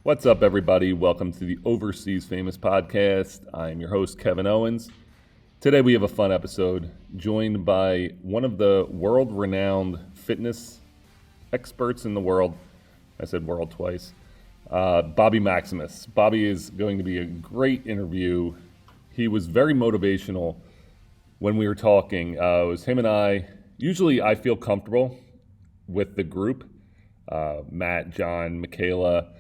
What's up, everybody? Welcome to the Overseas Famous podcast. I'm your host, Kevin Owens. Today we have a fun episode, joined by one of the world-renowned fitness experts in the world. I said world twice. Bobby Maximus. Bobby is going to be a great interview. He was very motivational when we were talking. It was him and I. Usually I feel comfortable with the group, Matt, John, Michaela.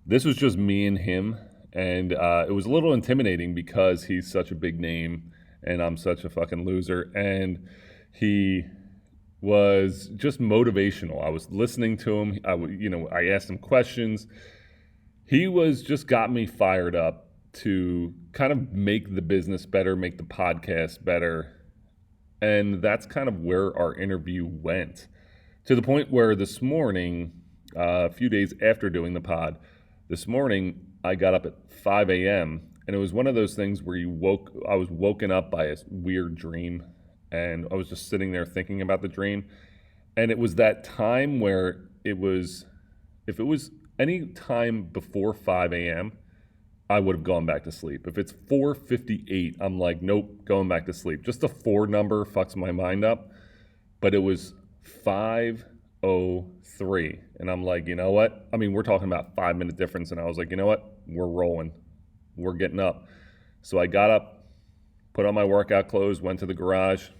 This was just me and him, and it was a little intimidating because he's such a big name and I'm such a fucking loser. And he was just motivational. I was listening to him. I asked him questions. He was just got me fired up to kind of make the business better, make the podcast better. And that's kind of where our interview went, to the point where this morning, a few days after doing the pod, this morning I got up at 5 a.m. and it was one of those things where I was woken up by a weird dream, and I was just sitting there thinking about the dream. And it was that time where if it was any time before 5 a.m., I would have gone back to sleep. If it's 4:58, I'm like, nope, going back to sleep. Just the 4 number fucks my mind up. But it was 5:03, and I'm like, you know what? I mean, we're talking about 5-minute difference, and I was like, you know what? We're rolling. We're getting up. So I got up, put on my workout clothes, went to the garage,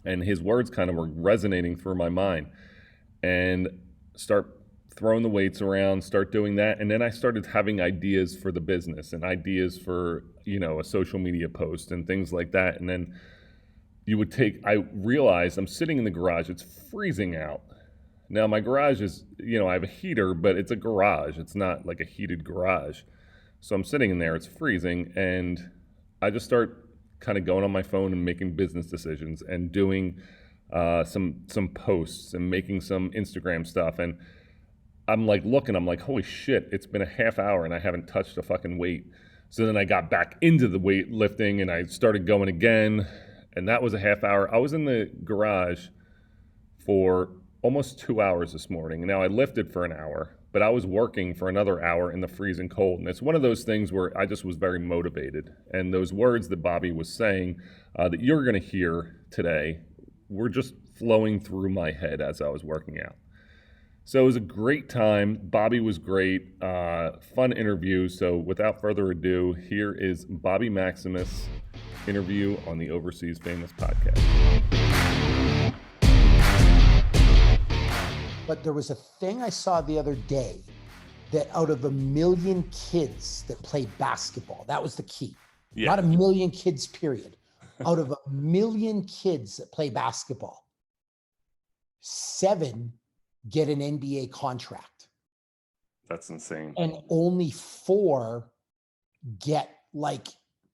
and his words kind of were resonating through my mind. And start throwing the weights around, start doing that. And then I started having ideas for the business and ideas for, a social media post and things like that. And then I realized I'm sitting in the garage, it's freezing out. Now my garage is, I have a heater, but it's a garage. It's not like a heated garage. So I'm sitting in there, it's freezing. And I just start kind of going on my phone and making business decisions and doing some posts and making some Instagram stuff. And I'm like I'm like, holy shit, it's been a half hour and I haven't touched a fucking weight. So then I got back into the weightlifting and I started going again. And that was a half hour. I was in the garage for almost 2 hours this morning. Now I lifted for an hour, but I was working for another hour in the freezing cold. And it's one of those things where I just was very motivated. And those words that Bobby was saying that you're going to hear today were just flowing through my head as I was working out. So it was a great time. Bobby was great. Fun interview. So without further ado, here is Bobby Maximus interview on the Overseas Famous podcast. But there was a thing I saw the other day that out of 1 million kids that play basketball, that was the key. Yeah. Not 1 million kids, period. Out of 1 million kids that play basketball, 7 get an NBA contract. That's insane. And only 4 get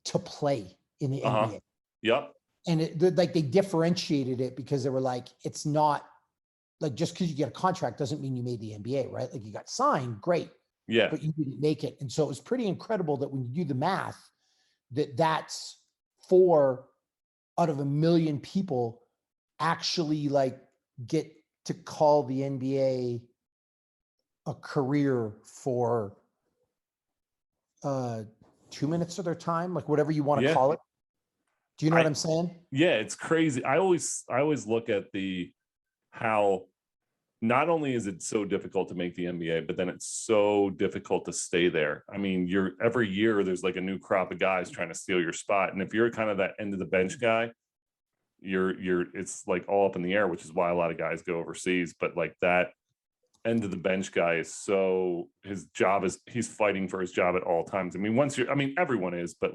to play in the NBA. Yep. And they differentiated it because they were like, it's not just because you get a contract doesn't mean you made the NBA, right? Like you got signed, great. Yeah. But you didn't make it. And so it was pretty incredible that when you do the math, that's 4 out of 1 million people actually get to call the NBA a career for 2 minutes of their time, whatever you want to call it. Do you know what I'm saying? Yeah, it's crazy. I always look at how not only is it so difficult to make the NBA, but then it's so difficult to stay there. I mean, every year there's a new crop of guys trying to steal your spot. And if you're kind of that end of the bench guy, it's all up in the air, which is why a lot of guys go overseas. But that end of the bench guy is he's fighting for his job at all times. I mean, everyone is, but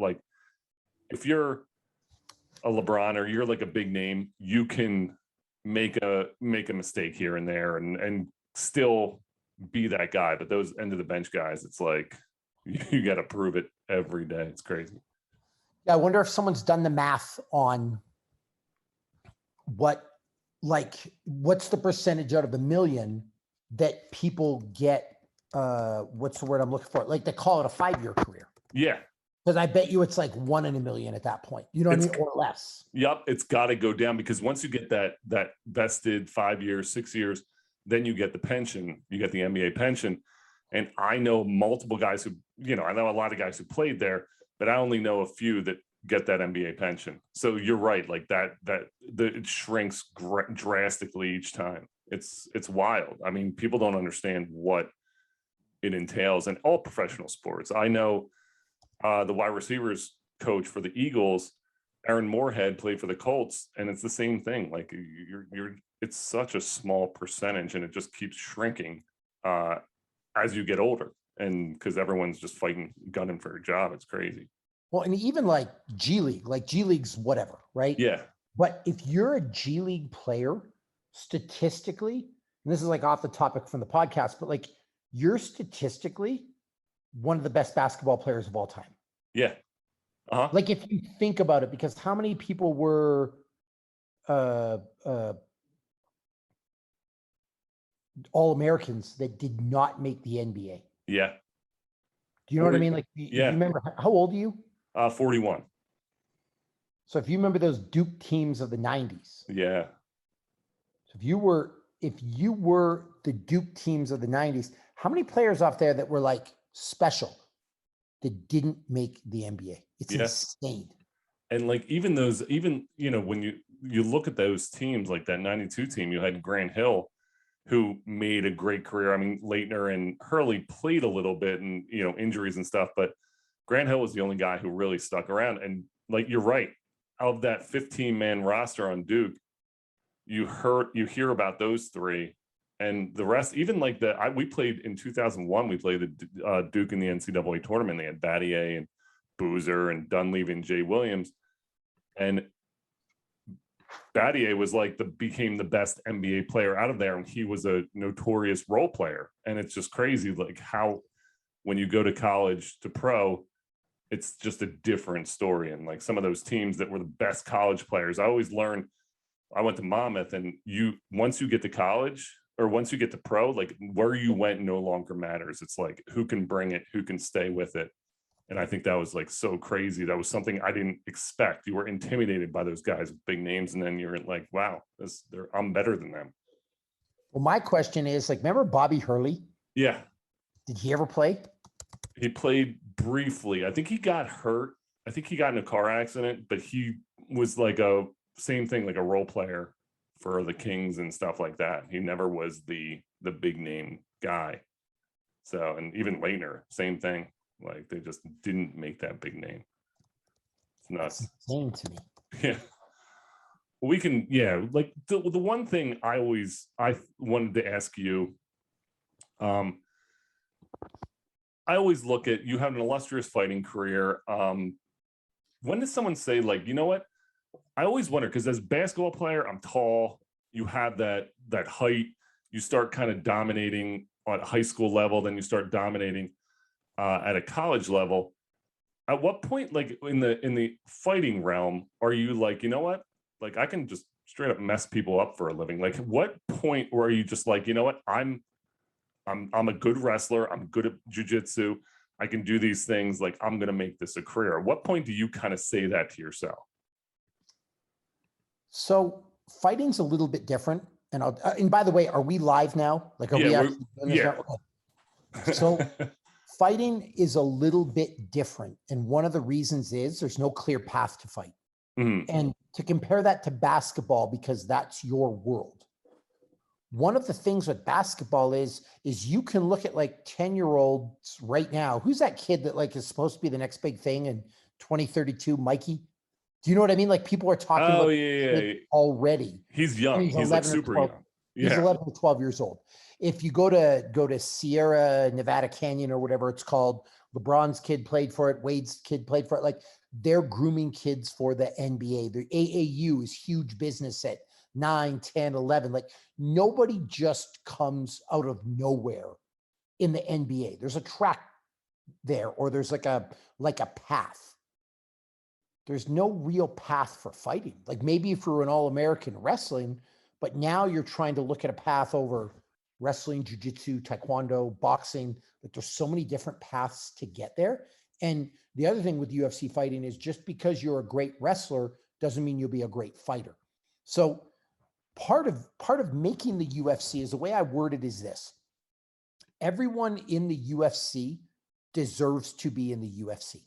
if you're a LeBron or you're a big name, you can make a mistake here and there and still be that guy. But those end of the bench guys, it's you got to prove it every day. It's crazy. Yeah, I wonder if someone's done the math on what's the percentage out of 1 million that people get, what's the word I'm looking for? They call it a 5-year career. Yeah. Because I bet you it's 1 in 1 million at that point. You know what I mean? Or less. Yep. It's got to go down because once you get that vested 5 years, 6 years, then you get the pension, you get the NBA pension. And I know multiple guys who, I know a lot of guys who played there, but I only know a few that get that NBA pension. So you're right, like it shrinks drastically each time. It's wild. I mean, people don't understand what it entails in all professional sports. I know the wide receivers coach for the Eagles, Aaron Moorhead, played for the Colts, and it's the same thing. Like it's such a small percentage, and it just keeps shrinking as you get older, and because everyone's just gunning for a job. It's crazy. Well, and even like G League's whatever, right? Yeah. But if you're a G League player, statistically, and this is like off the topic from the podcast, but like you're statistically one of the best basketball players of all time. Yeah. Uh-huh. Like if you think about it, because how many people were All-Americans that did not make the NBA? Yeah. Do you know what I mean? Like, you remember, how old are you? 41. So if you remember those Duke teams of the 90s. Yeah. So if you were the Duke teams of the 90s, how many players off there that were like special that didn't make the NBA? It's insane. And like even when you look at those teams, like that 92 team, you had Grant Hill, who made a great career. I mean, Leitner and Hurley played a little bit and, injuries and stuff, but Grant Hill was the only guy who really stuck around. And like, you're right, of that 15-man roster on Duke, you hear about those three, and the rest, even like we played in 2001, we played the Duke in the NCAA tournament. They had Battier and Boozer and Dunleavy and Jay Williams. And Battier was became the best NBA player out of there, and he was a notorious role player. And it's just crazy, like how when you go to college to pro, it's just a different story. And like some of those teams that were the best college players, I always learned. I went to Monmouth, and once you get to college or once you get to pro, like where you went no longer matters. It's like who can bring it, who can stay with it. And I think that was like so crazy. That was something I didn't expect. You were intimidated by those guys with big names, and then you're like, wow, I'm better than them. Well, my question is, like, remember Bobby Hurley? Yeah. Did he ever play? He played briefly. I think he got hurt. I think he got in a car accident, but he was like same thing, like a role player for the Kings and stuff like that. He never was the big name guy. So, and even Leitner, same thing. Like they just didn't make that big name. It's nuts. That's insane to me. Yeah. We can, like the one thing I wanted to ask you, I always look at, you have an illustrious fighting career. When does someone say, like, you know what? I always wonder, because as a basketball player, I'm tall, you have that height, you start kind of dominating on a high school level, then you start dominating at a college level. At what point, like in the fighting realm, are you like, you know what? Like I can just straight up mess people up for a living. Like what point where are you just like, you know what? I'm a good wrestler. I'm good at jiu-jitsu. I can do these things. Like I'm going to make this a career. At what point do you kind of say that to yourself? So fighting's a little bit different. And and by the way, are we live now? Like, are we actually doing this now? Okay. So fighting is a little bit different. And one of the reasons is there's no clear path to fight. Mm-hmm. And to compare that to basketball, because that's your world. One of the things with basketball is you can look at like 10-year-olds right now. Who's that kid that like is supposed to be the next big thing in 2032? Mikey? Do you know what I mean? Like people are talking about already. He's young. He's like super young. Yeah. He's 11 or 12 years old. If you go to Sierra Nevada Canyon or whatever it's called, LeBron's kid played for it. Wade's kid played for it. Like they're grooming kids for the NBA. The AAU is huge business at 9, 10, 11. Like nobody just comes out of nowhere in the NBA. There's a track there, or there's like a path. There's no real path for fighting. Like maybe if you're an All-American wrestling, but now you're trying to look at a path over wrestling, jiu-jitsu, taekwondo, boxing. Like there's so many different paths to get there. And the other thing with UFC fighting is just because you're a great wrestler doesn't mean you'll be a great fighter. So part of making the UFC is the way I word it is this. everyone in the UFC deserves to be in the UFC.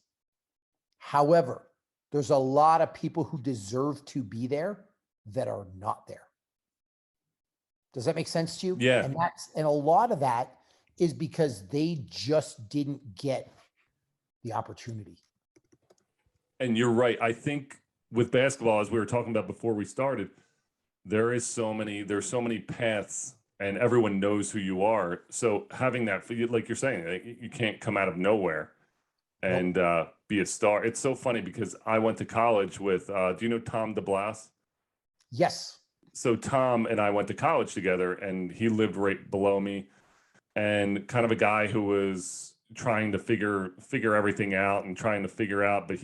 However, there's a lot of people who deserve to be there that are not there. Does that make sense to you? Yeah. And a lot of that is because they just didn't get the opportunity. And you're right. I think with basketball, as we were talking about before we started, there's so many paths and everyone knows who you are. So having that, like you're saying, like, you can't come out of nowhere and be a star. It's so funny because I went to college with, do you know Tom DeBlas? Yes. So Tom and I went to college together, and he lived right below me, and kind of a guy who was trying to figure everything out and trying to figure out, but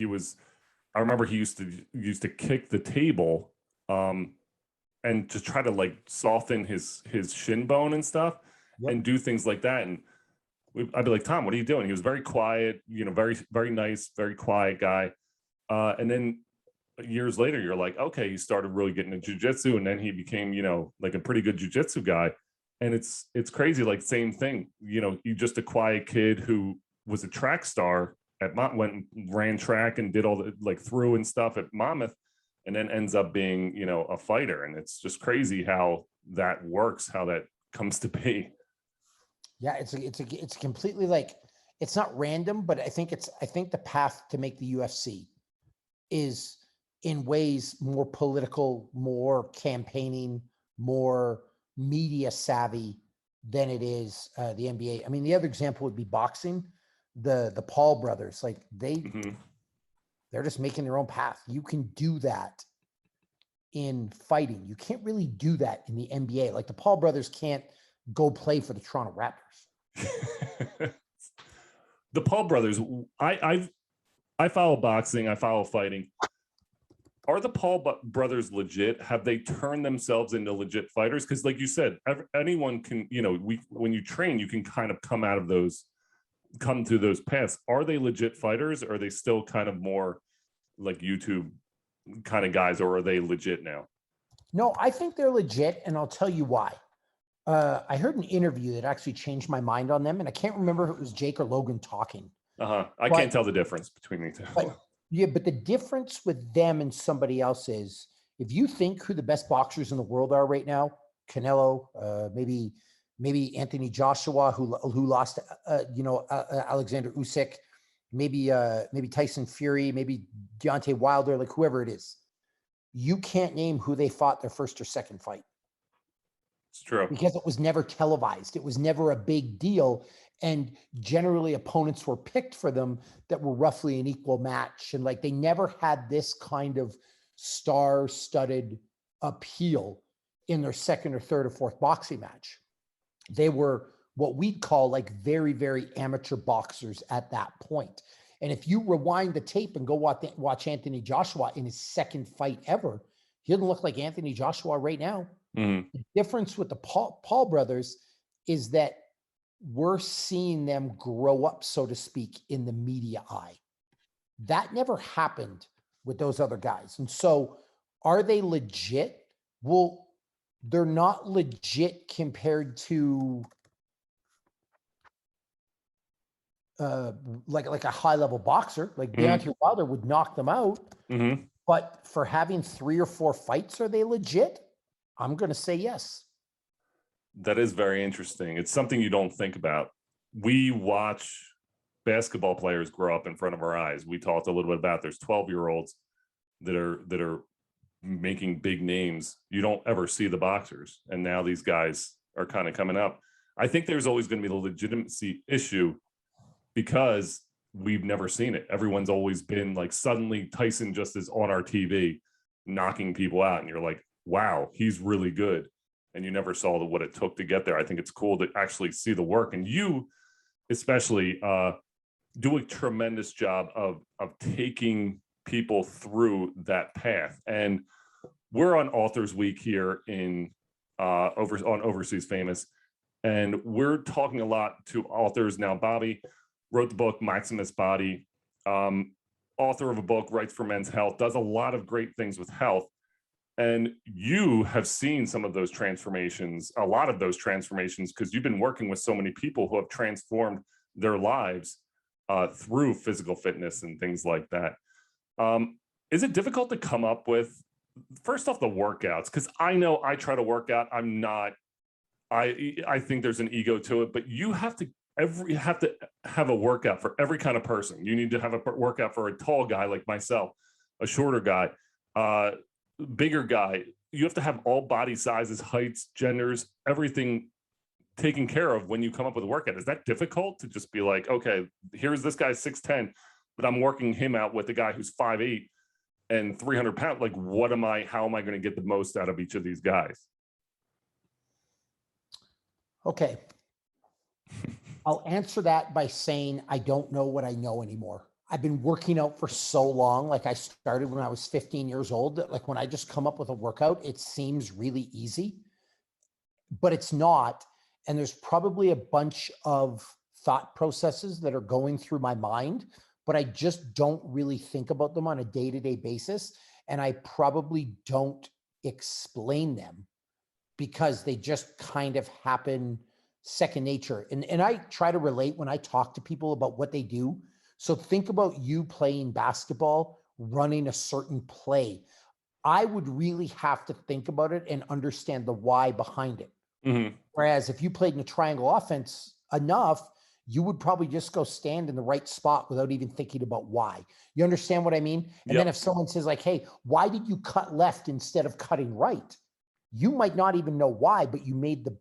I remember he used to kick the table, and to try to like soften his shin bone and stuff, and do things like that. And I'd be like, Tom, what are you doing? He was very quiet, very, very nice, very quiet guy. And then years later, you're like, okay, he started really getting into jujitsu, and then he became, like a pretty good jujitsu guy. And it's crazy, like same thing. You just a quiet kid who was a track star went and ran track and did all the like through and stuff at Monmouth, and then ends up being, a fighter. And it's just crazy how that works, how that comes to be. Yeah, it's completely like, it's not random, but I think the path to make the UFC is in ways more political, more campaigning, more media savvy than it is the NBA. I mean, the other example would be boxing. The Paul brothers, like they're just making their own path. You can do that in fighting. You can't really do that in the NBA. Like the Paul brothers can't go play for the Toronto Raptors. The Paul brothers, I follow boxing, I follow fighting. Are the Paul brothers legit? Have they turned themselves into legit fighters? Because like you said, anyone can, when you train, you can kind of come through those paths. Are they legit fighters, or are they still kind of more like YouTube kind of guys, or are they legit now? No, I think they're legit, and I'll tell you why. I heard an interview that actually changed my mind on them, and I can't remember if it was Jake or Logan talking. I can't tell the difference between the two. But the difference with them and somebody else is, if you think who the best boxers in the world are right now, Canelo, maybe Anthony Joshua, who lost, Alexander Usyk, maybe Tyson Fury, maybe Deontay Wilder, like whoever it is, you can't name who they fought their first or second fight. It's true. Because it was never televised. It was never a big deal. And generally opponents were picked for them that were roughly an equal match. And like, they never had this kind of star-studded appeal in their second or third or fourth boxing match. They were what we'd call like very, very amateur boxers at that point. And if you rewind the tape and go watch Anthony Joshua in his second fight ever, he doesn't look like Anthony Joshua right now. The difference with the Paul brothers is that we're seeing them grow up, so to speak, in the media eye. That never happened with those other guys. And so are they legit? Well, they're not legit compared to like a high level boxer. Like Deontay Wilder would knock them out. But for having 3 or 4 fights, are they legit? I'm going to say yes. That is very interesting. It's something you don't think about. We watch basketball players grow up in front of our eyes. We talked a little bit about there's 12-year-olds that are making big names. You don't ever see the boxers, and now these guys are kind of coming up. I think there's always going to be the legitimacy issue because we've never seen it. Everyone's always been like, suddenly Tyson just is on our TV knocking people out, and you're like, wow, he's really good. And you never saw what it took to get there. I think it's cool to actually see the work. And you especially do a tremendous job of taking people through that path. And we're on Authors Week here on Overseas Famous. And we're talking a lot to authors now. Bobby wrote the book, Maximus Body, author of a book, Writes for Men's Health, does a lot of great things with health. And you have seen some of those transformations, a lot of those transformations, because you've been working with so many people who have transformed their lives through physical fitness and things like that. Is it difficult to come up with, first off, the workouts? Because I know I try to work out. I'm not. I think there's an ego to it, but you have to have a workout for every kind of person. You need to have a workout for a tall guy like myself, a shorter guy, uh, bigger guy. You have to have all body sizes, heights, genders, everything taken care of when you come up with a workout. Is that difficult to just be like, okay, here's this guy 6'10", but I'm working him out with a guy who's 5'8" and 300 pounds? Like, how am I going to get the most out of each of these guys? Okay. I'll answer that by saying I don't know what I know anymore. I've been working out for so long. Like I started when I was 15 years old. That like when I just come up with a workout, it seems really easy, but it's not. And there's probably a bunch of thought processes that are going through my mind, but I just don't really think about them on a day-to-day basis. And I probably don't explain them because they just kind of happen second nature. And I try to relate when I talk to people about what they do. So think about you playing basketball, running a certain play. I would really have to think about it and understand the why behind it. Mm-hmm. Whereas if you played in a triangle offense enough, you would probably just go stand in the right spot without even thinking about why. You understand what I mean? And Yep. then if someone says like, hey, why did you cut left instead of cutting right? You might not even know why, but you made the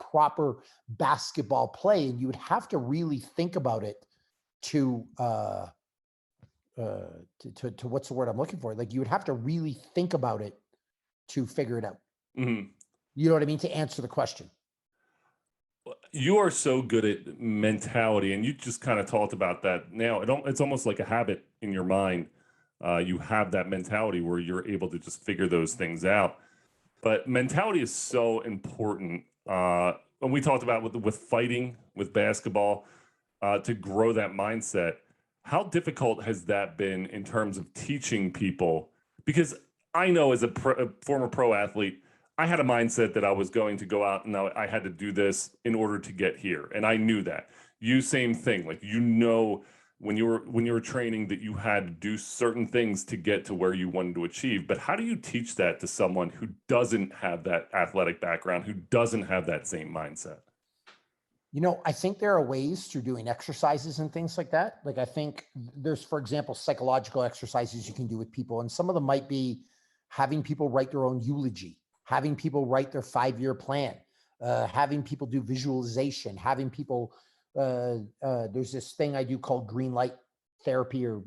proper basketball play, and you would have to really think about it to what's the word I'm looking for? Like you would have to really think about it to figure it out. Mm-hmm. You know what I mean? To answer the question. You are so good at mentality, and you just kind of talked about that. Now it's almost like a habit in your mind. You have that mentality where you're able to just figure those things out. But mentality is so important. And we talked about with fighting, with basketball, to grow that mindset. How difficult has that been in terms of teaching people? Because I know as a former pro athlete, I had a mindset that I was going to go out and I had to do this in order to get here, and I knew that. You same thing. Like when you were training that you had to do certain things to get to where you wanted to achieve. But how do you teach that to someone who doesn't have that athletic background, who doesn't have that same mindset? You know, I think there are ways through doing exercises and things like that. Like I think there's, for example, psychological exercises you can do with people. And some of them might be having people write their own eulogy, having people write their 5-year plan, having people do visualization, having people, there's this thing I do called green light therapy or,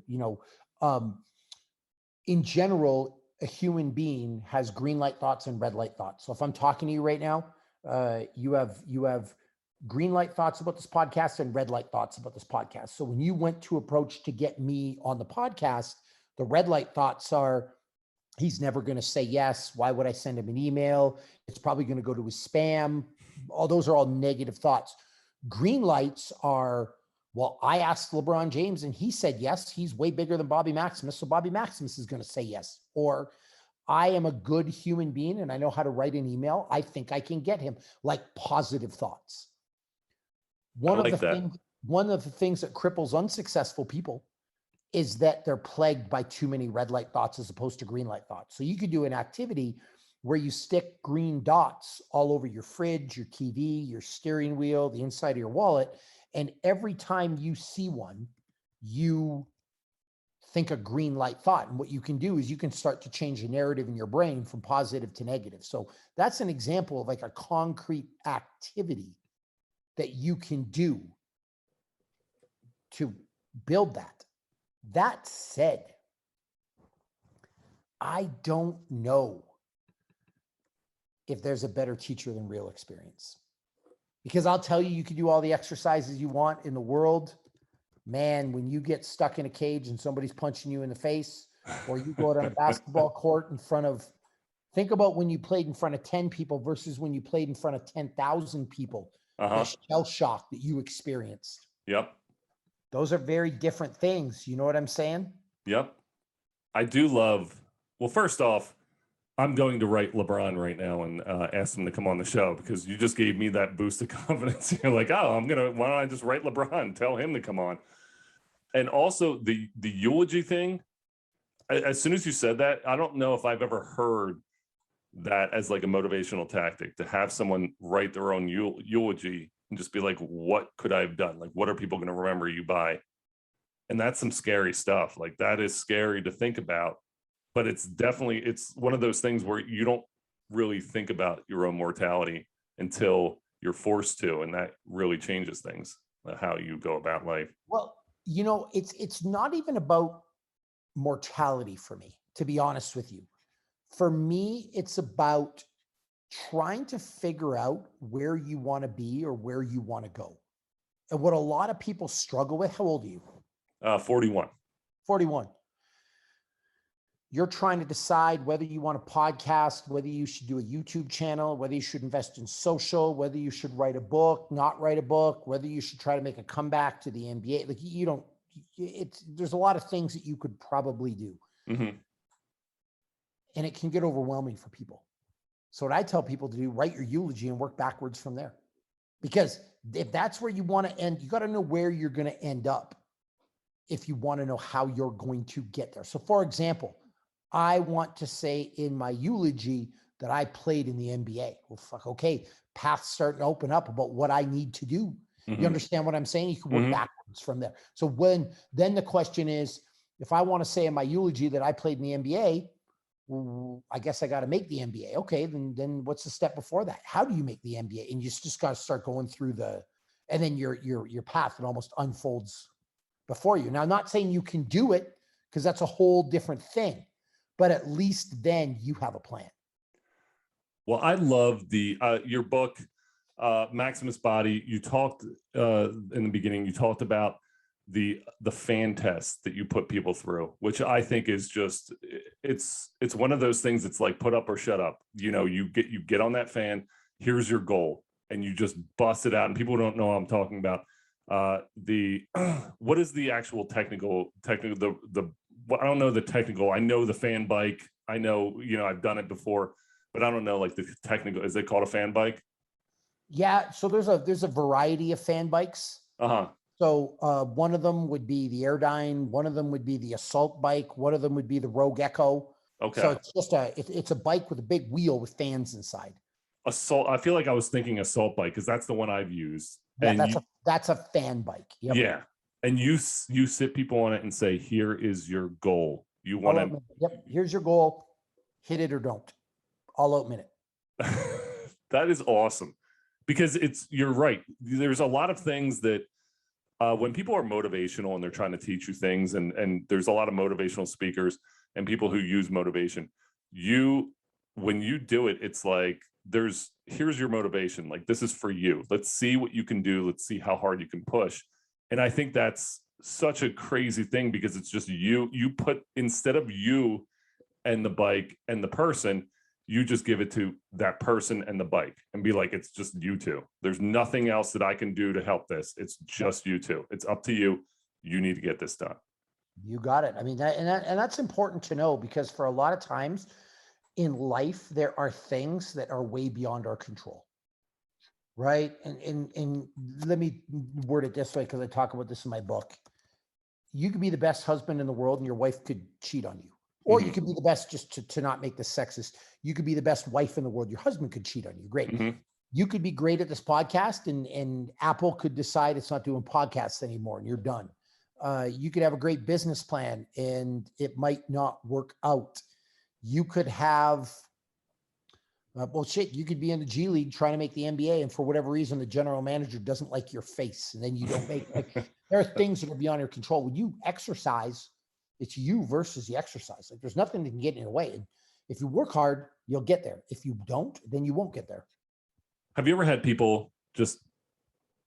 in general, a human being has green light thoughts and red light thoughts. So if I'm talking to you right now, you have green light thoughts about this podcast and red light thoughts about this podcast. So when you went to approach to get me on the podcast, the red light thoughts are, he's never going to say yes. Why would I send him an email? It's probably going to go to his spam. All those are all negative thoughts. Green lights are, well, I asked LeBron James and he said yes. He's way bigger than Bobby Maximus. So Bobby Maximus is going to say yes. Or I am a good human being and I know how to write an email. I think I can get him, like positive thoughts. One of the things that cripples unsuccessful people is that they're plagued by too many red light thoughts as opposed to green light thoughts. So you could do an activity where you stick green dots all over your fridge, your TV, your steering wheel, the inside of your wallet. And every time you see one, you think a green light thought. And what you can do is you can start to change the narrative in your brain from positive to negative. So that's an example of like a concrete activity that you can do to build that. That said, I don't know if there's a better teacher than real experience. Because I'll tell you, you can do all the exercises you want in the world. Man, when you get stuck in a cage and somebody's punching you in the face, or you go out on a basketball court in front of, think about when you played in front of 10 people versus when you played in front of 10,000 people. The shell shock that you experienced. Yep. Those are very different things. You know what I'm saying? Yep. I do love, well, first off, I'm going to write LeBron right now and ask him to come on the show because you just gave me that boost of confidence. You're like, oh, why don't I just write LeBron, tell him to come on? And also the eulogy thing. As soon as you said that, I don't know if I've ever heard that as like a motivational tactic to have someone write their own eulogy and just be like, what could I have done? Like, what are people going to remember you by? And that's some scary stuff. Like that is scary to think about, but it's one of those things where you don't really think about your own mortality until you're forced to, and that really changes things, how you go about life. Well, it's not even about mortality for me, to be honest with you. For me, it's about trying to figure out where you want to be or where you want to go. And what a lot of people struggle with, how old are you? 41. 41. You're trying to decide whether you want to podcast, whether you should do a YouTube channel, whether you should invest in social, whether you should write a book, not write a book, whether you should try to make a comeback to the NBA. Like there's a lot of things that you could probably do. Mm-hmm. And it can get overwhelming for people. So what I tell people to do, write your eulogy and work backwards from there. Because if that's where you want to end, you got to know where you're going to end up if you want to know how you're going to get there. So for example, I want to say in my eulogy that I played in the NBA. Well, fuck, okay, paths starting to open up about what I need to do. Mm-hmm. You understand what I'm saying? You can work backwards from there. So then the question is, if I want to say in my eulogy that I played in the NBA, well, I guess I got to make the NBA. Okay, then what's the step before that? How do you make the NBA? And you just got to start going through and then your path, it almost unfolds before you. Now, I'm not saying you can do it because that's a whole different thing, but at least then you have a plan. Well, I love your book, Maximus Body. You talked in the beginning, you talked about the fan test that you put people through, which I think is just, it's one of those things that's like put up or shut up. You get on that fan, here's your goal, and you just bust it out. And people don't know what I'm talking about. What is the actual technical, I don't know the technical. I know the fan bike. I know, I've done it before, but I don't know like the technical. Is it called a fan bike? Yeah. So there's a variety of fan bikes. Uh-huh. So one of them would be the Airdyne. One of them would be the Assault bike. One of them would be the Rogue Echo. Okay. So it's just it's a bike with a big wheel with fans inside. Assault. I feel like I was thinking Assault bike because that's the one I've used. Yeah, and that's a fan bike. Yep. Yeah. And you sit people on it and say, here is your goal. You want to. Yep. Here's your goal. Hit it or don't. All out minute. That is awesome. Because you're right. There's a lot of things that when people are motivational and they're trying to teach you things, and there's a lot of motivational speakers and people who use motivation, when you do it, it's like, here's your motivation. Like, this is for you. Let's see what you can do. Let's see how hard you can push. And I think that's such a crazy thing because it's just you put, instead of you and the bike and the person, you just give it to that person and the bike and be like, it's just you two. There's nothing else that I can do to help this. It's just you two. It's up to you. You need to get this done. You got it. I mean, that's important to know because for a lot of times in life, there are things that are way beyond our control. Right. And let me word it this way, because I talk about this in my book. You could be the best husband in the world and your wife could cheat on you. Or you could be the best, just to not make this sexist, you could be the best wife in the world. Your husband could cheat on you. Great. You could be great at this podcast and Apple could decide it's not doing podcasts anymore and you're done. You could have a great business plan and it might not work out. You could have, you could be in the G League trying to make the NBA. And for whatever reason, the general manager doesn't like your face. And then you don't make, there are things that are beyond your control. When you exercise, it's you versus the exercise. Like there's nothing that can get in your way. And if you work hard, you'll get there. If you don't, then you won't get there. Have you ever had people just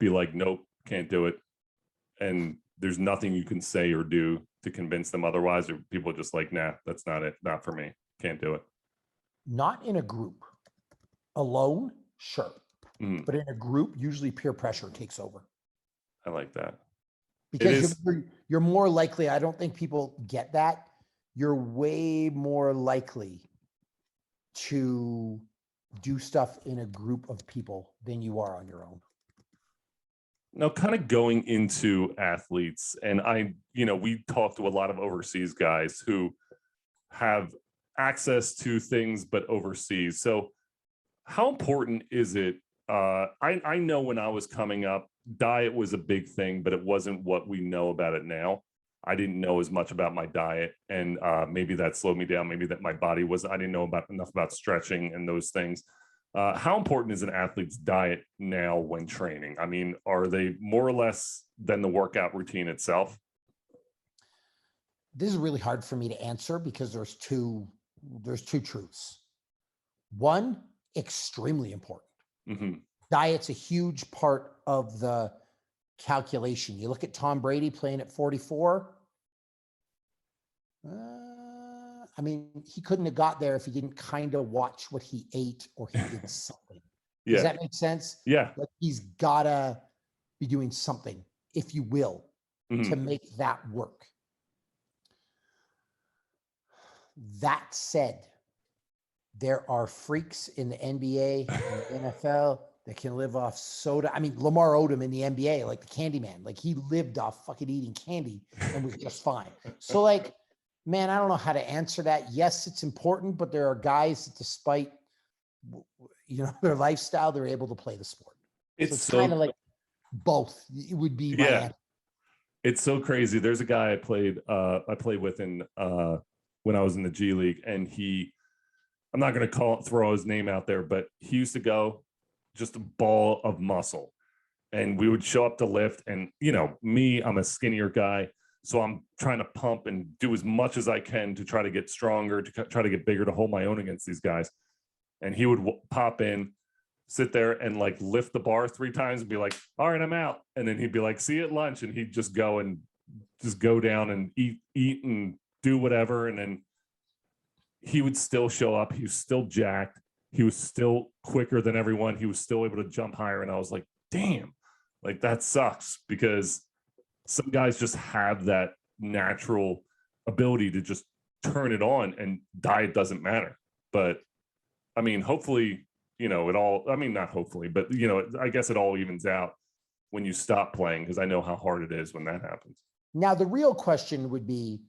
be like, nope, can't do it, and there's nothing you can say or do to convince them otherwise? Or people are just like, nah, that's not it. Not for me. Can't do it. Not in a group. Alone, sure. But in a group, usually peer pressure takes over. I like that. Because you're more likely, I don't think people get that. You're way more likely to do stuff in a group of people than you are on your own. Now, kind of going into athletes, and we talk to a lot of overseas guys who have access to things, but overseas. So how important is it? I know when I was coming up, diet was a big thing, but it wasn't what we know about it now. I didn't know as much about my diet, and maybe that slowed me down. Maybe that my body I didn't know enough about stretching and those things. How important is an athlete's diet now when training? I mean, are they more or less than the workout routine itself? This is really hard for me to answer because there's two truths. One, extremely important. Mm-hmm. Diet's a huge part of the calculation. You look at Tom Brady playing at 44. I mean, he couldn't have got there if he didn't kind of watch what he ate or he did something. Does that make sense? Yeah. Like he's gotta be doing something, if you will, Mm-hmm. to make that work. That said, there are freaks in the NBA and the NFL that can live off soda. I mean, Lamar Odom in the NBA, like the candy man, like he lived off fucking eating candy and was just fine. So like, man, I don't know how to answer that. Yes, it's important, but there are guys that despite, their lifestyle, they're able to play the sport. It's kind of like both. It would be my answer. It's so crazy. There's a guy I played with in when I was in the G League, and I'm not going to throw his name out there, but he used to go just a ball of muscle, and we would show up to lift, and me, I'm a skinnier guy, so I'm trying to pump and do as much as I can to try to get stronger, to try to get bigger, to hold my own against these guys. And he would pop in, sit there and like lift the bar 3 times and be like, all right, I'm out. And then he'd be like, see you at lunch. And he'd just go down and eat and do whatever. And then he would still show up. He was still jacked. He was still quicker than everyone. He was still able to jump higher. And I was like, damn, like that sucks, because some guys just have that natural ability to just turn it on, and diet doesn't matter. But I mean, hopefully, not hopefully, but I guess it all evens out when you stop playing, because I know how hard it is when that happens. Now, the real question would be,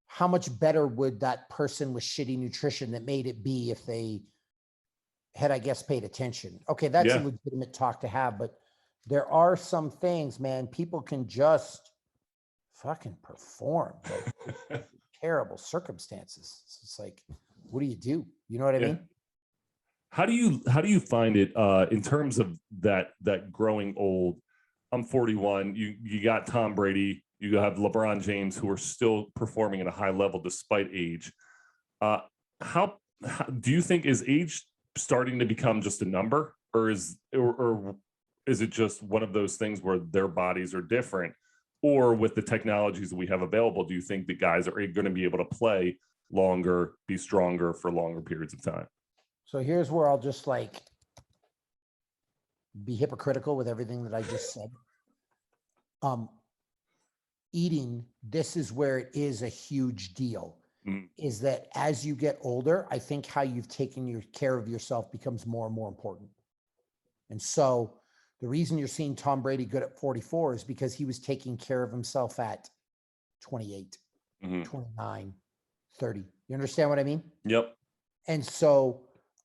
how much better would that person with shitty nutrition that made it be if they had, I guess, paid attention? Okay, that's a legitimate talk to have, but there are some things, man, people can just fucking perform like terrible circumstances. It's like, what do you do? You know what I mean? How do you find it in terms of that growing old? I'm 41. You got Tom Brady. You have LeBron James, who are still performing at a high level despite age. How do you think, is age starting to become just a number, or is it just one of those things where their bodies are different? Or with the technologies that we have available, do you think that guys are going to be able to play longer, be stronger for longer periods of time? So here's where I'll just like be hypocritical with everything that I just said. Eating, this is where it is a huge deal. Is that as you get older, I think how you've taken care of yourself becomes more and more important. And so the reason you're seeing Tom Brady good at 44 is because he was taking care of himself at 28, 29, 30. You understand what I mean? Yep. And so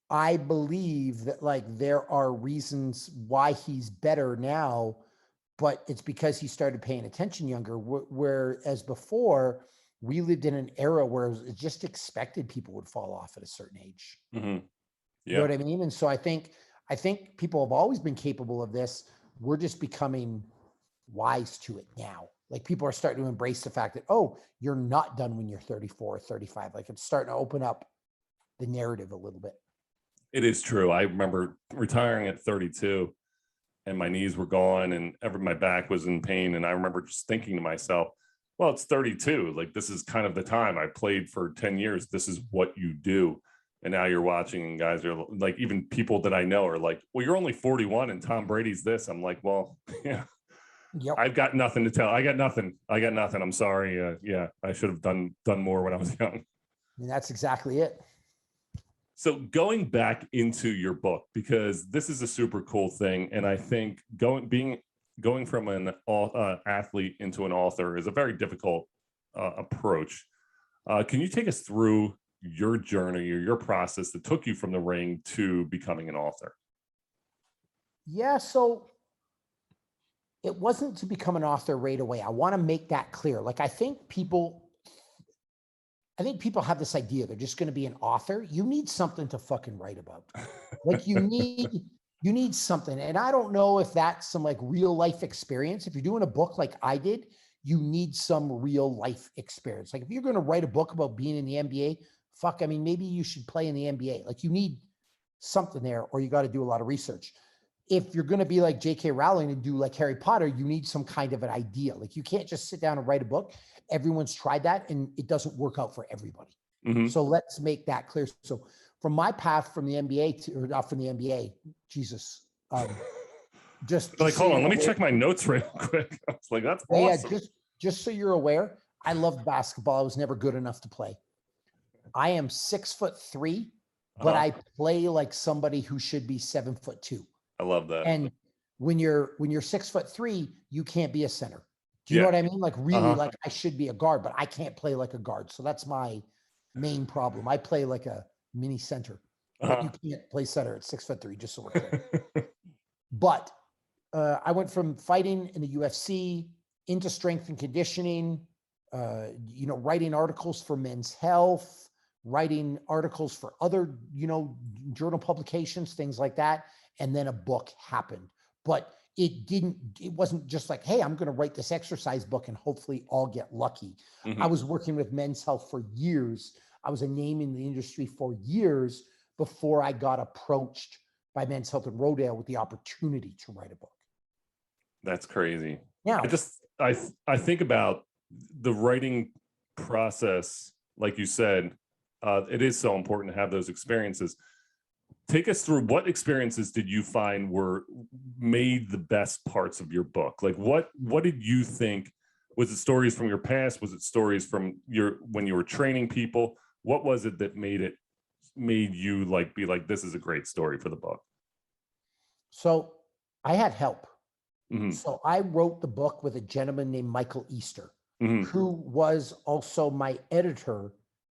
I believe that like there are reasons why he's better now, but it's because he started paying attention younger, whereas before we lived in an era where it was just expected people would fall off at a certain age. You know what I mean? And so I think people have always been capable of this. We're just becoming wise to it now. Like people are starting to embrace the fact that, oh, you're not done when you're 34 or 35. Like it's starting to open up the narrative a little bit. It is true. I remember retiring at 32 and my knees were gone and my back was in pain. And I remember just thinking to myself, well, it's 32. Like this is kind of the time. I played for 10 years. This is what you do. And now you're watching and guys are like, even people that I know are like, well, you're only 41 and Tom Brady's this. I'm like, well, yeah, I've got nothing to tell. I got nothing. I'm sorry. I should have done more when I was young. And that's exactly it. So going back into your book, because this is a super cool thing, and I think going from an athlete into an author is a very difficult approach. Can you take us through your journey or your process that took you from the ring to becoming an author? Yeah, so it wasn't to become an author right away. I want to make that clear. Like I think people have this idea they're just going to be an author. You need something to fucking write about. Like you need something. And I don't know if that's some like real life experience. If you're doing a book like I did, you need some real life experience. Like if you're going to write a book about being in the NBA, fuck, I mean, maybe you should play in the NBA. Like you need something there, or you got to do a lot of research. If you're going to be like J.K. Rowling and do like Harry Potter, you need some kind of an idea. Like you can't just sit down and write a book. Everyone's tried that and it doesn't work out for everybody. Mm-hmm. So let's make that clear. So from my path from the NBA to, or not from the NBA, Jesus, just Like, so hold on, you're let me aware- check my notes real quick. I was like, that's Yeah, awesome. just so you're aware, I loved basketball. I was never good enough to play. I am 6'3", but I play like somebody who should be 7'2". I love that. And when you're 6'3", you can't be a center. Do you know what I mean? Like really, like I should be a guard, but I can't play like a guard. So that's my main problem. I play like a mini center, but you can't play center at 6'3", just so we're clear. But I went from fighting in the UFC into strength and conditioning, writing articles for Men's Health, writing articles for other, journal publications, things like that. And then a book happened. But it wasn't just like, hey, I'm going to write this exercise book and hopefully I'll get lucky. Mm-hmm. I was working with Men's Health for years. I was a name in the industry for years before I got approached by Men's Health in Rodale with the opportunity to write a book. That's crazy. Now, I think about the writing process, like you said, it is so important to have those experiences. Take us through, what experiences did you find were made the best parts of your book? Like what did you think? Was it stories from your past? Was it stories from when you were training people? What was it that made you like be like, this is a great story for the book? So I had help. Mm-hmm. So I wrote the book with a gentleman named Michael Easter, mm-hmm. who was also my editor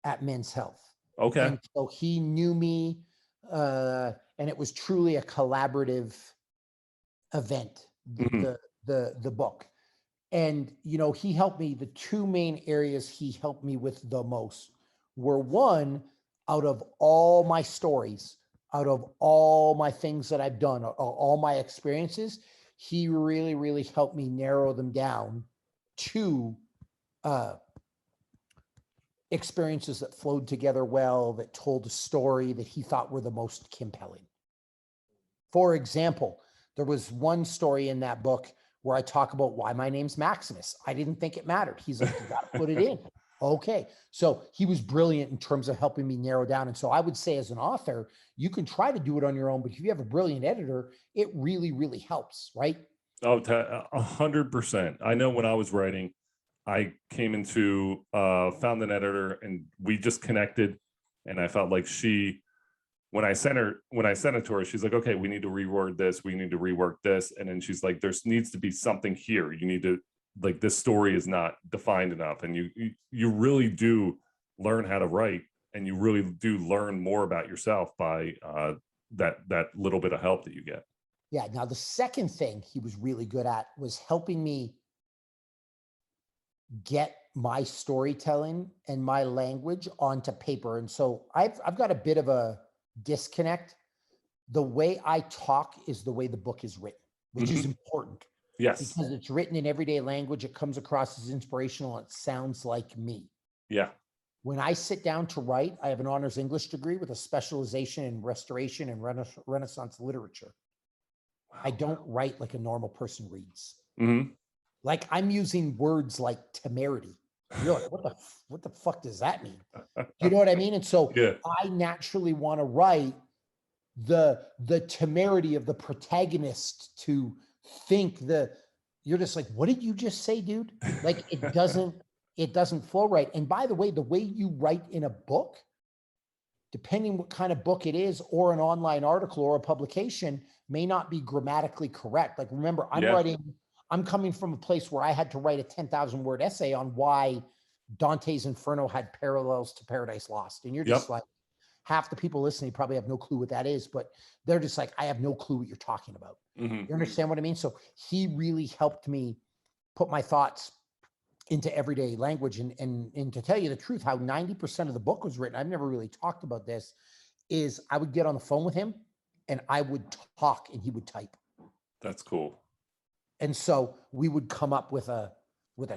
at Men's Health. Okay. And so he knew me, and it was truly a collaborative event, Mm-hmm. the book. And, he helped me. The two main areas he helped me with the most were, one, out of all my stories, out of all my things that I've done, all my experiences, he really, really helped me narrow them down to experiences that flowed together well, that told a story that he thought were the most compelling. For example, there was one story in that book where I talk about why my name's Maximus. I didn't think it mattered. He's like, you got to put it in. Okay. So he was brilliant in terms of helping me narrow down. And so I would say, as an author, you can try to do it on your own, but if you have a brilliant editor, it really, really helps, right? Oh, 100%. I know when I was writing, I came into found an editor and we just connected, and I felt like when I sent it to her, she's like, okay, we need to reword this, we need to rework this, and then she's like, there needs to be something here. You need to, like, this story is not defined enough, and you really do learn how to write, and you really do learn more about yourself by that little bit of help that you get. Yeah. Now, the second thing he was really good at was helping me get my storytelling and my language onto paper. And so I've got a bit of a disconnect. The way I talk is the way the book is written, which Mm-hmm. is important. Yes. Because it's written in everyday language. It comes across as inspirational. And it sounds like me. Yeah. When I sit down to write, I have an honors English degree with a specialization in restoration and Renaissance literature. Wow. I don't write like a normal person reads. Mm-hmm. Like, I'm using words like temerity. You're like, what the fuck does that mean? You know what I mean? And so yeah. I naturally want to write the temerity of the protagonist, to think you're just like, what did you just say, dude? Like, it doesn't flow right. And by the way you write in a book depending what kind of book it is, or an online article or a publication, may not be grammatically correct. Like, remember, I'm coming from a place where I had to write a 10,000 word essay on why Dante's Inferno had parallels to Paradise Lost. And you're just like, half the people listening probably have no clue what that is, but they're just like, I have no clue what you're talking about. You understand what I mean? So he really helped me put my thoughts into everyday language. And to tell you the truth, how 90% of the book was written, I've never really talked about this, is I would get on the phone with him and I would talk and he would type. That's cool. And so we would come up with a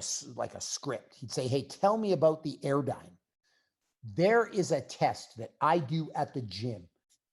script. He'd say, hey, tell me about the airdyne. There is a test that I do at the gym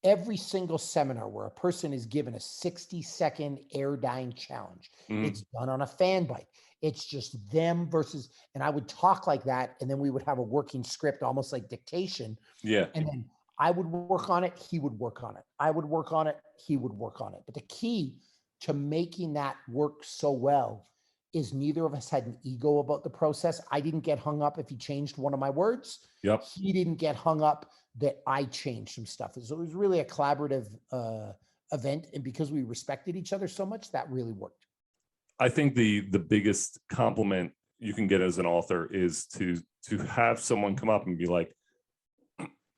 every single seminar where a person is given a 60-second airdyne challenge. It's done on a fan bike. It's just them versus, and I would talk like that. And then we would have a working script, almost like dictation. Yeah. And then I would work on it. He would work on it. I would work on it. He would work on it. But the key to making that work so well is neither of us had an ego about the process. I didn't get hung up if he changed one of my words. Yep. He didn't get hung up that I changed some stuff. So it was really a collaborative event. And because we respected each other so much, that really worked. I think the biggest compliment you can get as an author is to have someone come up and be like,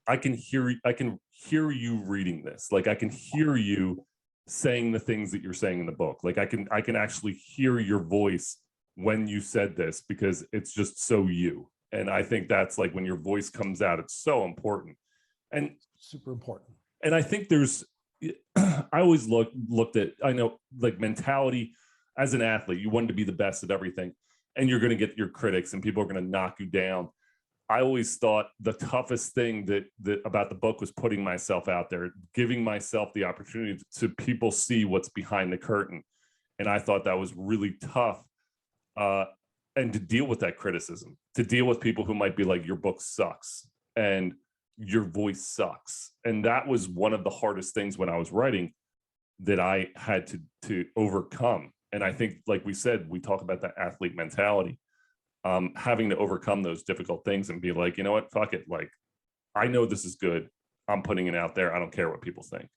I can hear you reading this. Like, I can hear you saying the things that you're saying in the book. Like, I can actually hear your voice when you said this, because it's just so you. And I think that's like, when your voice comes out, it's so important. And super important. And I think there's, I always looked at, I know, like, mentality as an athlete, you want to be the best at everything, and you're going to get your critics and people are going to knock you down. I always thought the toughest thing that about the book was putting myself out there, giving myself the opportunity to people see what's behind the curtain. And I thought that was really tough. And to deal with that criticism, to deal with people who might be like, your book sucks and your voice sucks. And that was one of the hardest things when I was writing that I had to overcome. And I think, like we said, we talk about that athlete mentality, having to overcome those difficult things and be like, you know what, fuck it. Like, I know this is good. I'm putting it out there. I don't care what people think.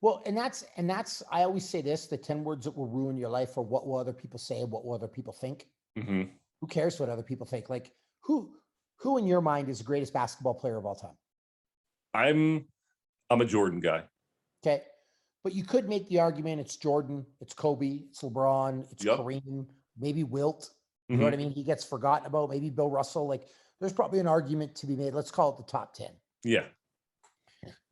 Well, and that's, I always say this, the 10 words that will ruin your life are what will other people say, what will other people think. Mm-hmm. Who cares what other people think? Like, who in your mind is the greatest basketball player of all time? I'm a Jordan guy. Okay. But you could make the argument it's Jordan, it's Kobe, it's LeBron, it's Kareem, maybe Wilt. You know what I mean? He gets forgotten about, maybe Bill Russell. Like, there's probably an argument to be made. Let's call it the top 10. Yeah.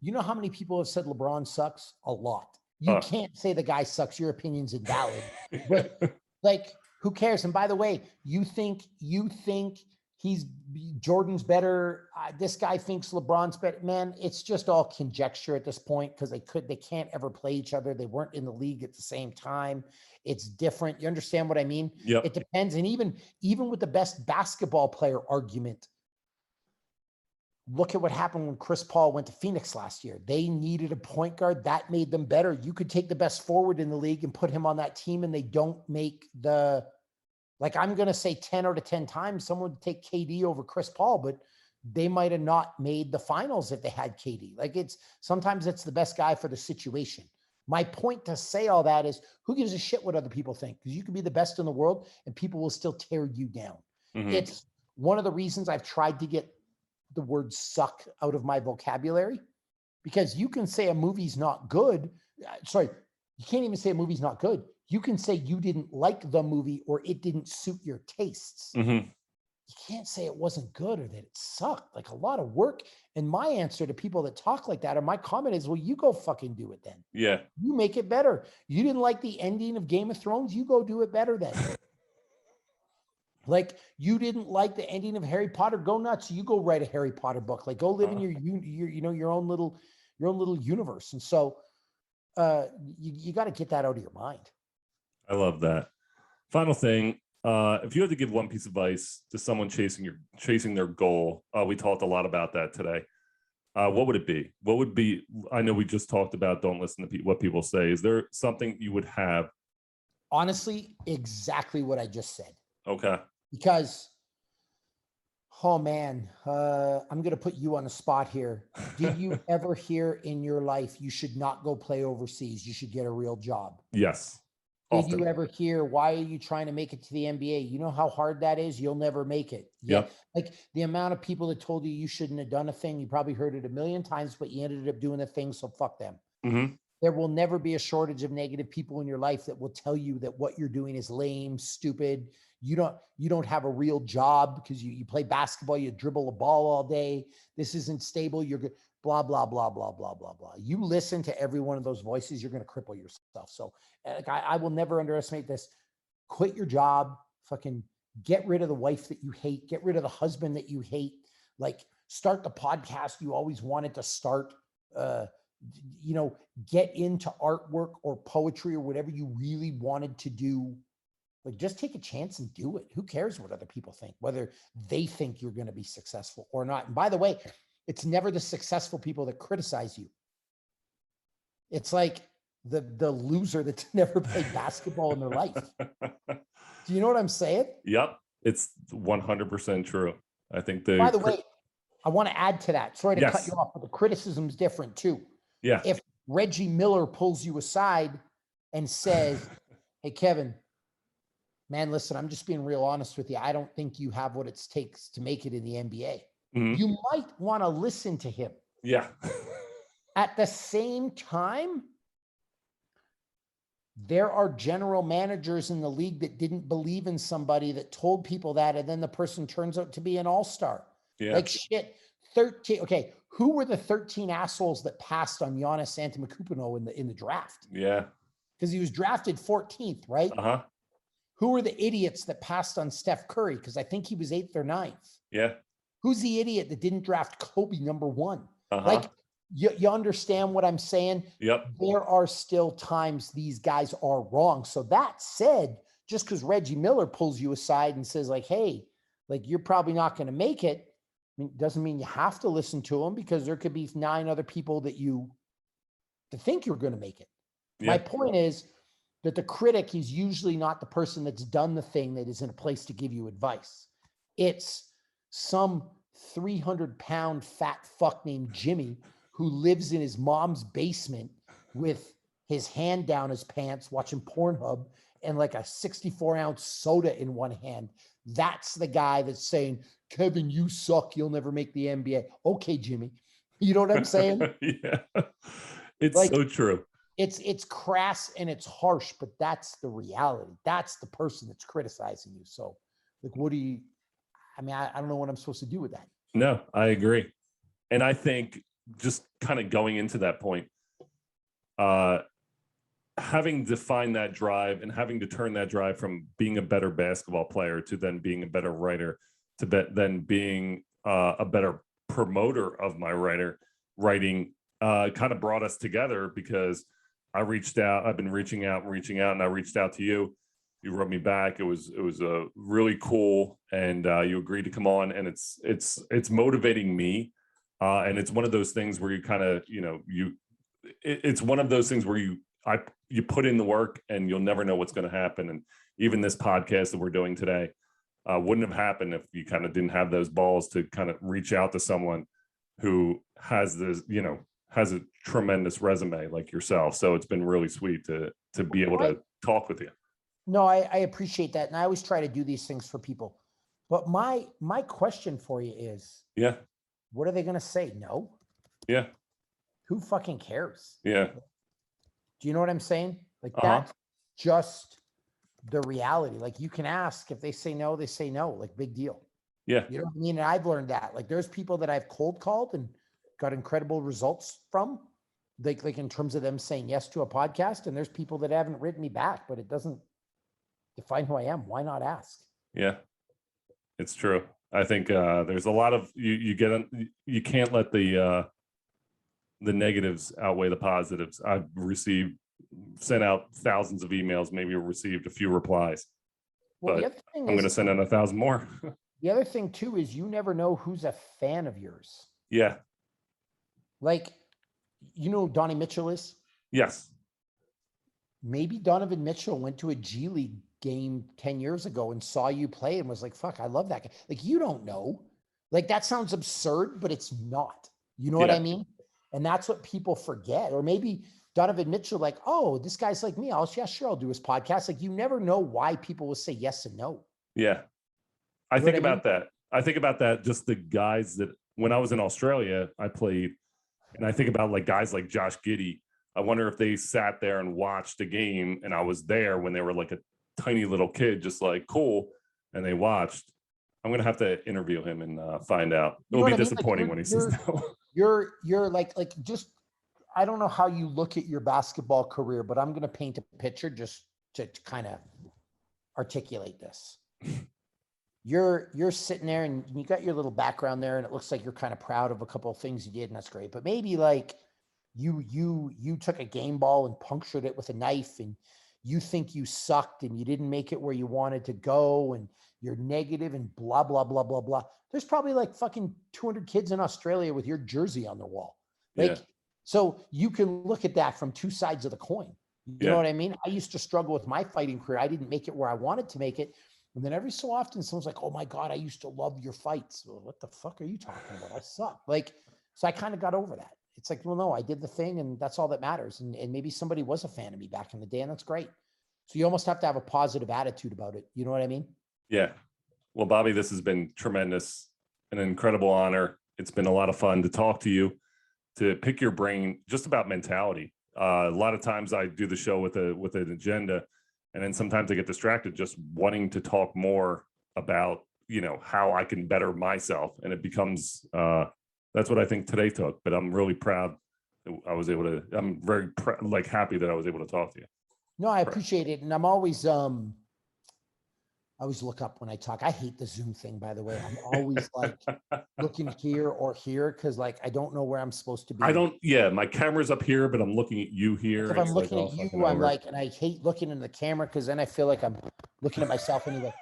You know how many people have said LeBron sucks? A lot. You can't say the guy sucks. Your opinion's invalid. But, like, who cares? And by the way, you think he's Jordan's better. This guy thinks LeBron's better. Man, it's just all conjecture at this point, because they can't ever play each other. They weren't in the league at the same time. It's different. You understand what I mean? Yep. It depends. And even with the best basketball player argument, look at what happened when Chris Paul went to Phoenix last year. They needed a point guard. That made them better. You could take the best forward in the league and put him on that team, and they don't make the, like, I'm going to say 10 out of 10 times someone would take KD over Chris Paul, but they might have not made the finals if they had KD. Like, sometimes it's the best guy for the situation. My point to say all that is, who gives a shit what other people think? Because you can be the best in the world and people will still tear you down. Mm-hmm. It's one of the reasons I've tried to get the word suck out of my vocabulary, because you can say a movie's not good. Sorry, you can't even say a movie's not good. You can say you didn't like the movie or it didn't suit your tastes. Mm-hmm. You can't say it wasn't good or that it sucked. Like, a lot of work. And my answer to people that talk like that, or my comment is, well, you go fucking do it then. Yeah. You make it better. You didn't like the ending of Game of Thrones. You go do it better then. Like, you didn't like the ending of Harry Potter. Go nuts. You go write a Harry Potter book. Like, go live in your own little universe. And so you got to get that out of your mind. I love that. Final thing. If you had to give one piece of advice to someone chasing their goal, we talked a lot about that today. What would it be? What would be? I know we just talked about don't listen to what people say. Is there something you would have? Honestly, exactly what I just said. Okay. Because, Oh man, I'm gonna put you on the spot here. Did you ever hear in your life you should not go play overseas? You should get a real job. Yes. Did you Often. ever hear why are you trying to make it to the NBA? You know how hard that is? You'll never make it. Yeah. Yep. Like the amount of people that told you you shouldn't have done a thing, you probably heard it a million times, but you ended up doing the thing. So fuck them. Mm-hmm. There will never be a shortage of negative people in your life that will tell you that what you're doing is lame, stupid. You don't have a real job because you play basketball, you dribble a ball all day. This isn't stable. You're good. Blah, blah, blah, blah, blah, blah, blah. You listen to every one of those voices, you're going to cripple yourself. So like, I will never underestimate this. Quit your job, fucking get rid of the wife that you hate, get rid of the husband that you hate, like start the podcast you always wanted to start. Get into artwork or poetry or whatever you really wanted to do. Like just take a chance and do it. Who cares what other people think, whether they think you're going to be successful or not. And by the way, it's never the successful people that criticize you. It's like the loser that's never played basketball in their life. Do you know what I'm saying? Yep. It's 100% true. I think By the way, I want to add to that. Sorry to cut you off, but the criticism's different too. Yeah. If Reggie Miller pulls you aside and says, hey, Kevin, man, listen, I'm just being real honest with you. I don't think you have what it takes to make it in the NBA. Mm-hmm. You might want to listen to him. Yeah. At the same time, there are general managers in the league that didn't believe in somebody that told people that, and then the person turns out to be an all-star. Yeah. Like shit. 13. Okay, who were the 13 assholes that passed on Giannis Antetokounmpo in the draft? Yeah. Because he was drafted 14th, right? Uh-huh. Who were the idiots that passed on Steph Curry? Because I think he was 8th or 9th. Yeah. Who's the idiot that didn't draft Kobe number 1? Uh-huh. Like, you understand what I'm saying? Yep. There are still times these guys are wrong. So that said, just because Reggie Miller pulls you aside and says like, hey, like you're probably not going to make it, I mean, doesn't mean you have to listen to him, because there could be 9 other people that think you're going to make it. Yeah. My point is that the critic is usually not the person that's done the thing that is in a place to give you advice. It's some 300-pound fat fuck named Jimmy who lives in his mom's basement with his hand down his pants watching Pornhub and like a 64-ounce soda in one hand. That's the guy that's saying, Kevin, you suck. You'll never make the NBA. Okay, Jimmy. You know what I'm saying? Yeah. It's like, so true. It's crass and it's harsh, but that's the reality. That's the person that's criticizing you. So like, I don't know what I'm supposed to do with that. No, I agree. And I think just kind of going into that point, having defined that drive and having to turn that drive from being a better basketball player to then being a better writer to then being a better promoter of my writing kind of brought us together, because I've been reaching out, and I reached out to you. You wrote me back. It was really cool. And you agreed to come on, and it's motivating me. And it's one of those things where you kind of, it's one of those things where you put in the work and you'll never know what's going to happen. And even this podcast that we're doing today wouldn't have happened if you kind of didn't have those balls to kind of reach out to someone who has this, has a tremendous resume like yourself. So it's been really sweet to be able to talk with you. No, I appreciate that. And I always try to do these things for people. But my question for you is, yeah, what are they going to say? No. Yeah. Who fucking cares? Yeah. Do you know what I'm saying? Like that's just the reality. Like you can ask, if they say no, they say no, like big deal. Yeah. You know what I mean? And I've learned that. Like there's people that I've cold called and got incredible results from, like in terms of them saying yes to a podcast. And there's people that haven't written me back, but it doesn't define who I am. Why not ask? Yeah, it's true. I think there's a lot of you can't let the negatives outweigh the positives. I've sent out thousands of emails, maybe received a few replies, well, but I'm going to send out 1,000 more. The other thing too is you never know who's a fan of yours. Yeah. Like, who Donnie Mitchell is? Yes. Maybe Donovan Mitchell went to a G League game 10 years ago and saw you play and was like, fuck, I love that guy. Like, you don't know. Like that sounds absurd, but it's not. You know what I mean? And that's what people forget. Or maybe Donovan Mitchell, like, oh, this guy's like me. Sure, I'll do his podcast. Like, you never know why people will say yes and no. Yeah. I think about that. I think about that. Just the guys that when I was in Australia, I played, and I think about like guys like Josh Giddey. I wonder if they sat there and watched a game, and I was there when they were like a tiny little kid, just like cool, and they watched. I'm gonna have to interview him and find out. It'll be disappointing when he says no. You're like just, I don't know how you look at your basketball career, but I'm gonna paint a picture just to kind of articulate this. You're sitting there and you got your little background there, and it looks like you're kind of proud of a couple of things you did, and that's great. But maybe like you took a game ball and punctured it with a knife, and you think you sucked and you didn't make it where you wanted to go, and you're negative and blah, blah, blah, blah, blah. There's probably like fucking 200 kids in Australia with your jersey on their wall. Like, so you can look at that from two sides of the coin. You know what I mean? I used to struggle with my fighting career. I didn't make it where I wanted to make it. And then every so often someone's like, oh my God, I used to love your fights. Well, what the fuck are you talking about? I suck. Like, so I kind of got over that. It's like, well, no, I did the thing and that's all that matters. And maybe somebody was a fan of me back in the day, and that's great. So you almost have to have a positive attitude about it. You know what I mean? Yeah. Well, Bobby, this has been tremendous, an incredible honor. It's been a lot of fun to talk to you, to pick your brain just about mentality. A lot of times I do the show with an agenda, and then sometimes I get distracted just wanting to talk more about, how I can better myself. And it becomes, that's what I think today took, but I'm really proud that I was able to, I'm very happy that I was able to talk to you. No, I appreciate it. And I'm always, I always look up when I talk. I hate the Zoom thing, by the way. I'm always like looking here or here because like I don't know where I'm supposed to be. My camera's up here, but I'm looking at you here. If I'm looking at you, I'm like, and I hate looking in the camera because then I feel like I'm looking at myself anyway.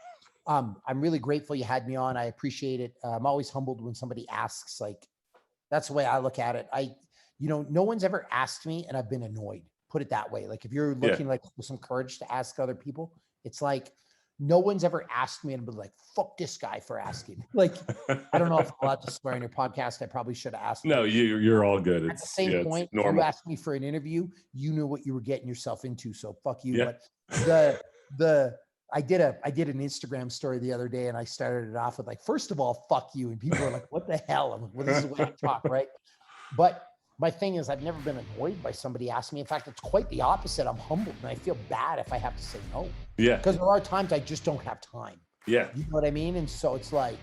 I'm really grateful you had me on. I appreciate it. I'm always humbled when somebody asks. Like, that's the way I look at it. No one's ever asked me and I've been annoyed. Put it that way. Like if you're looking like with some courage to ask other people, it's like, no one's ever asked me and been like, fuck this guy for asking. Like, I don't know if I'm allowed to swear in your podcast. I probably should have asked. No, you're all good. At the same point, if you asked me for an interview, you knew what you were getting yourself into. So fuck you. Yeah. But I did an Instagram story the other day and I started it off with like, first of all, fuck you. And people were like, what the hell? I'm like, well, this is the way I talk, right? But my thing is, I've never been annoyed by somebody asking me. In fact, it's quite the opposite. I'm humbled and I feel bad if I have to say no. Yeah. Because there are times I just don't have time. Yeah. You know what I mean? And so it's like,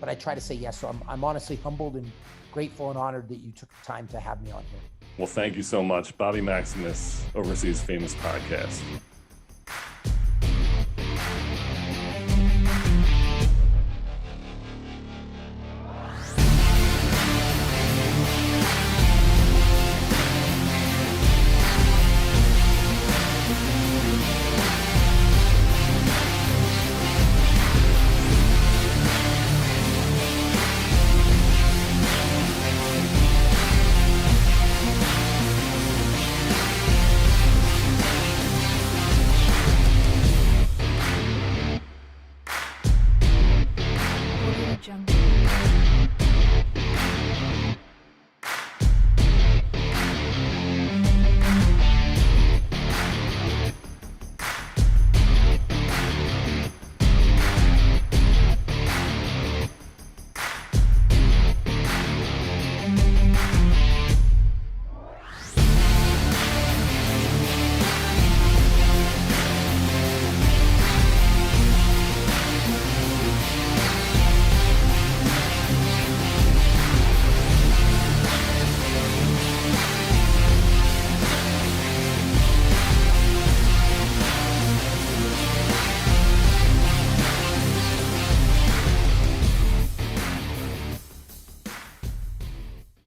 but I try to say yes. So I'm honestly humbled and grateful and honored that you took the time to have me on here. Well, thank you so much. Bobby Maximus, Overseas Famous Podcast.